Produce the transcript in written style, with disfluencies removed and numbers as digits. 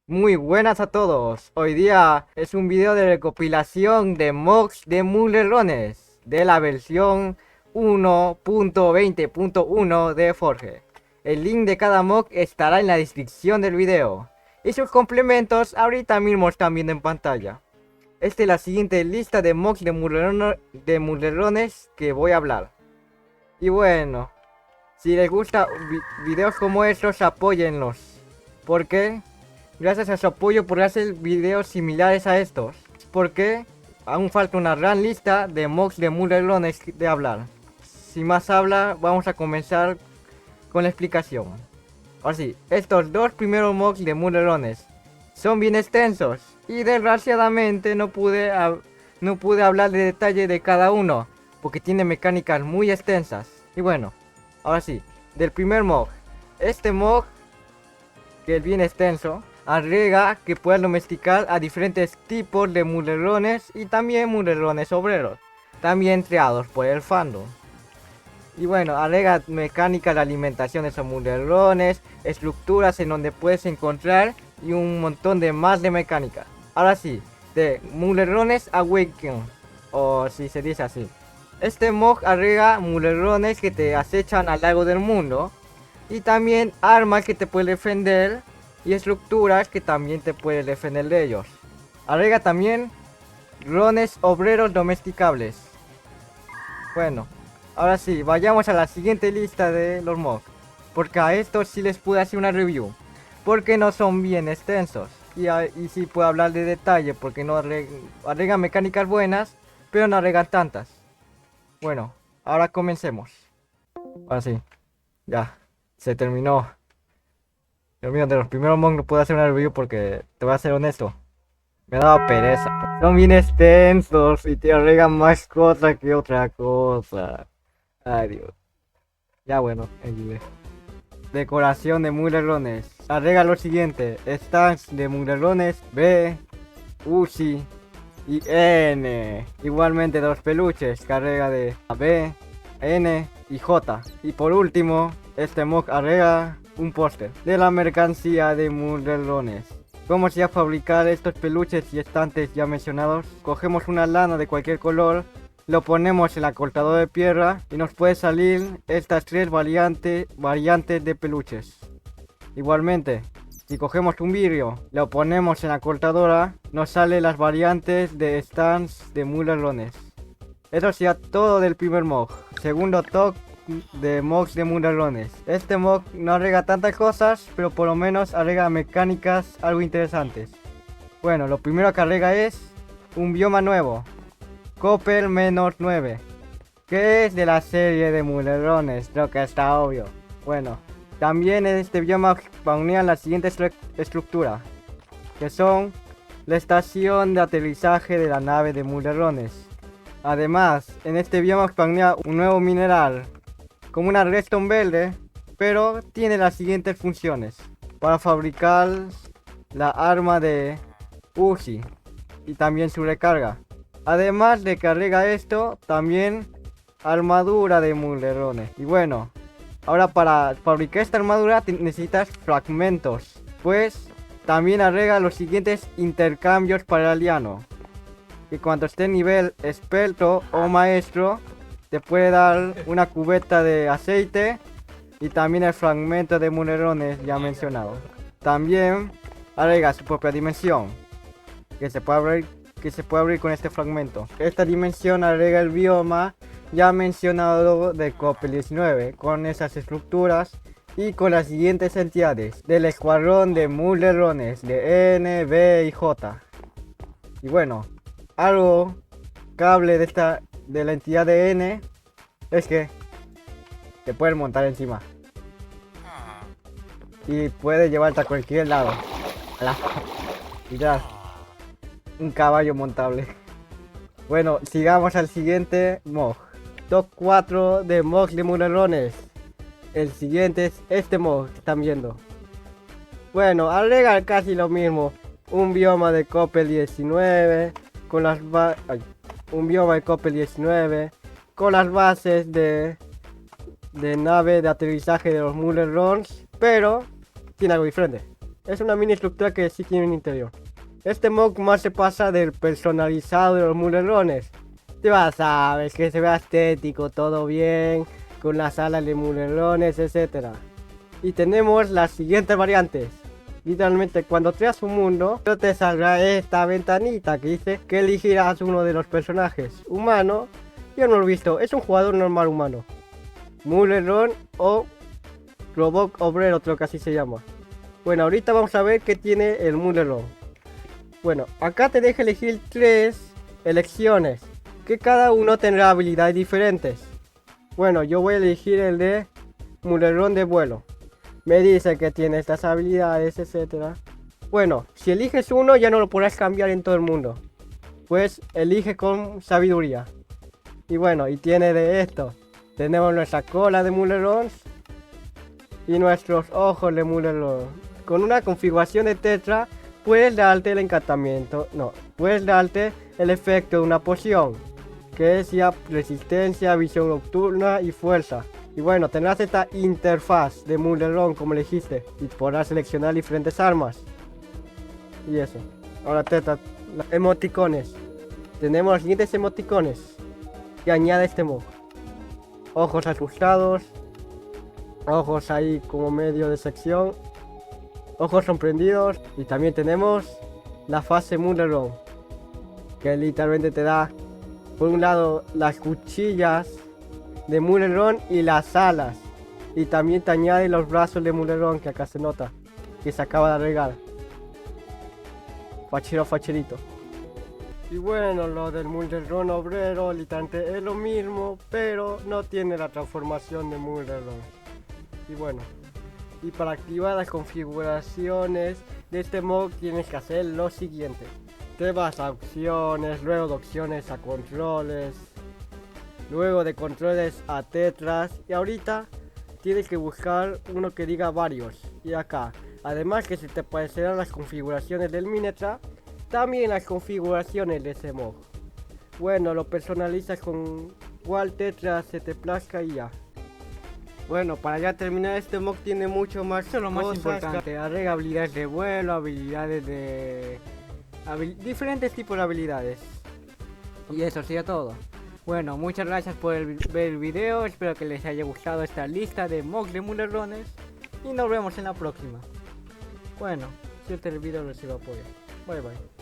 Muy buenas a todos. Hoy día es un video de recopilación de mocks de Mulerones de la versión 1.20.1 de Forge. El link de cada mock estará en la descripción del video. Y sus complementos ahorita mismo están viendo en pantalla. Esta es la siguiente lista de mocks de Mulerones que voy a hablar. Y bueno, si les gusta videos como estos, apóyenlos. ¿Por qué? Gracias a su apoyo podré hacer videos similares a estos. Porque aún falta una gran lista de mocks de Mulerones de hablar. Sin más habla, vamos a comenzar con la explicación. Ahora sí, estos dos primeros mocks de Mulerones son bien extensos. Y desgraciadamente no pude hablar de detalle de cada uno. Porque tiene mecánicas muy extensas. Y bueno, ahora sí, del primer mock. Este mock, que es bien extenso, agrega que puedas domesticar a diferentes tipos de Mulerones y también Mulerones obreros, también creados por el fandom. Y bueno, agrega mecánica de alimentación de esos Mulerones, estructuras en donde puedes encontrar y un montón de más de mecánica. Ahora sí, de Mulerones Awaken, o si se dice así. Este mod agrega Mulerones que te acechan a lo largo del mundo y también armas que te pueden defender y estructuras que también te pueden defender de ellos. Agrega también drones obreros domesticables. Bueno, ahora sí, vayamos a la siguiente lista de los mods, porque a estos sí les pude hacer una review, porque no son bien extensos. Y sí puedo hablar de detalle, porque no agregan mecánicas buenas, pero no agregan tantas. Bueno, ahora comencemos. Ahora sí, ya, se terminó. Dios mío, de los primeros mods no puedo hacer una review porque, te voy a ser honesto, me daba pereza. Son bien extensos y te agregan más cosas que otra cosa. Ay, Dios. Ya bueno, ayudé. Decoración de Mulerones. Agrega lo siguiente: stands de Mulerones B, Uzi y N. Igualmente dos peluches, carrega de B, N y J. Y por último, este mod agrega un póster de la mercancía de Mulerones. ¿Cómo se va a fabricar estos peluches y estantes ya mencionados? Cogemos una lana de cualquier color, lo ponemos en la cortadora de piedra y nos puede salir estas tres variantes de peluches. Igualmente, si cogemos un vidrio, lo ponemos en la cortadora, nos salen las variantes de stands de Mulerones. Eso sería todo del primer mod. Segundo toque de mods de Mulerones. Este mod no agrega tantas cosas, pero por lo menos agrega mecánicas algo interesantes. Bueno, lo primero que agrega es un bioma nuevo, Copper -9, que es de la serie de Mulerones, creo que está obvio. Bueno, también en este bioma spawnean la siguiente estructura, que son la estación de aterrizaje de la nave de Mulerones. Además, en este bioma spawnea un nuevo mineral, como una redstone verde, pero tiene las siguientes funciones: para fabricar la arma de Uzi y también su recarga. Además de que agrega esto, también armadura de Mulerones. Y bueno, ahora para fabricar esta armadura necesitas fragmentos, pues también agrega los siguientes intercambios para el aliano, que cuando esté en nivel experto o maestro te puede dar una cubeta de aceite y también el fragmento de Mulerones ya mencionado. También agrega su propia dimensión, que se puede abrir con este fragmento. Esta dimensión agrega el bioma ya mencionado de Copper 19, con esas estructuras y con las siguientes entidades del escuadrón de Mulerones de N, B y J. Y bueno, algo cable de la entidad de N es que te pueden montar encima y puede llevarte a cualquier lado. Y ya, un caballo montable. Bueno, sigamos al siguiente mod. Top 4 de mods de Mulerones. El siguiente es este mod que están viendo. Bueno, agrega casi lo mismo. Un bioma de Copper 19 con las un bioma de Copper 19 con las bases de nave de aterrizaje de los Mulerones, pero tiene algo diferente. Es una mini estructura que sí tiene un interior. Este mod más se pasa del personalizado de los mulerones. Ya sabes, que se vea estético, todo bien, con las alas de mulerones, etc. Y tenemos las siguientes variantes. Literalmente cuando creas un mundo, te saldrá esta ventanita que dice que elegirás uno de los personajes. Humano, yo no lo he visto, es un jugador normal humano. Muleron o robot obrero, creo que así se llama. Bueno, ahorita vamos a ver qué tiene el Muleron. Bueno, acá te deja elegir 3 elecciones, que cada uno tendrá habilidades diferentes. Bueno, yo voy a elegir el de Muleron de vuelo. Me dice que tiene estas habilidades, etc. Bueno, si eliges uno ya no lo podrás cambiar en todo el mundo. Pues elige con sabiduría. Y bueno, y tiene de esto. Tenemos nuestra cola de Muleron y nuestros ojos de Muleron. Con una configuración de Tetra puedes darte el encantamiento. No, puedes darte el efecto de una poción, que es ya resistencia, visión nocturna y fuerza. Y bueno, tendrás esta interfaz de Muleron como elegiste y podrás seleccionar diferentes armas. Y eso. Ahora Tetra, emoticones. Tenemos los siguientes emoticones que añade este mod. Ojos asustados, ojos ahí como medio de sección, ojos sorprendidos, y también tenemos la fase Muleron, que literalmente te da por un lado las cuchillas de Muleron y las alas, y también te añade los brazos de Muleron, que acá se nota que se acaba de agregar. Facherito. Y bueno, lo del Muleron obrero literalmente es lo mismo, pero no tiene la transformación de Muleron. Y bueno, y para activar las configuraciones de este mod tienes que hacer lo siguiente. Te vas a opciones, luego de opciones a controles, luego de controles a tetras, y ahorita tienes que buscar uno que diga varios. Y acá, además que se te aparecerán las configuraciones del Minetra, también las configuraciones de ese mod. Bueno, lo personalizas con cuál tetra se te plazca y ya. Bueno, para ya terminar, este mod tiene mucho más. Eso es lo más importante. Agrega habilidades de vuelo, habilidades de... diferentes tipos de habilidades. Y eso sería todo. Bueno, muchas gracias por ver el video. Espero que les haya gustado esta lista de mods de Mulerones. Y nos vemos en la próxima. Bueno, si el video recibe apoyo. Bye bye.